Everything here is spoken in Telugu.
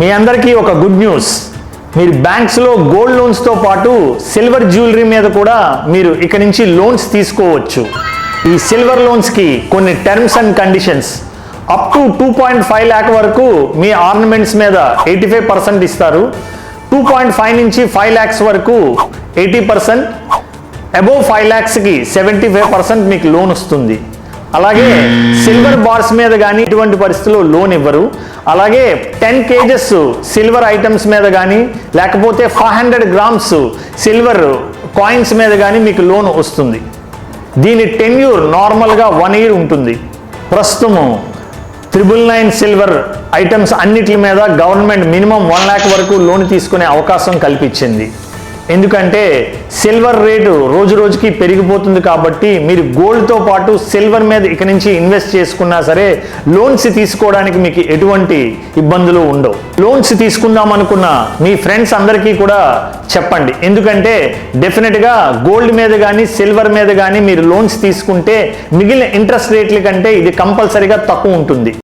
మీ అందరికీ ఒక గుడ్ న్యూస్. మీరు బ్యాంక్స్లో గోల్డ్ లోన్స్తో పాటు సిల్వర్ జ్యువెలరీ మీద కూడా మీరు ఇక నుంచి లోన్స్ తీసుకోవచ్చు. ఈ సిల్వర్ లోన్స్కి కొన్ని terms and conditions. Up to 2.5 lakh వరకు మీ ఆర్నమెంట్స్ మీద 85% ఇస్తారు. 2.5 నుంచి 5 lakhs వరకు 80%, అబోవ్ 5 lakhsకి 75% మీకు లోన్ వస్తుంది. అలాగే సిల్వర్ బార్స్ మీద కానీ ఇటువంటి పరిస్థితుల్లో లోన్ ఇవ్వరు. అలాగే 10 kgs సిల్వర్ ఐటమ్స్ మీద కానీ లేకపోతే 500 grams సిల్వర్ కాయిన్స్ మీద కానీ మీకు లోన్ వస్తుంది. దీని టెన్యూర్ నార్మల్గా 1 year ఉంటుంది. ప్రస్తుతం 999 సిల్వర్ ఐటమ్స్ అన్నిటి మీద గవర్నమెంట్ మినిమం 1 lakh వరకు లోన్ తీసుకునే అవకాశం కల్పించింది. ఎందుకంటే సిల్వర్ రేటు రోజు రోజుకి పెరిగిపోతుంది కాబట్టి మీరు గోల్డ్తో పాటు సిల్వర్ మీద ఇక నుంచి ఇన్వెస్ట్ చేసుకున్నా సరే లోన్స్ తీసుకోవడానికి మీకు ఎటువంటి ఇబ్బందులు ఉండవు. లోన్స్ తీసుకుందాం అనుకున్న మీ ఫ్రెండ్స్ అందరికీ కూడా చెప్పండి. ఎందుకంటే డెఫినెట్గా గోల్డ్ మీద కానీ సిల్వర్ మీద కానీ మీరు లోన్స్ తీసుకుంటే మిగిలిన ఇంట్రెస్ట్ రేట్ల కంటే ఇది కంపల్సరీగా తక్కువ ఉంటుంది.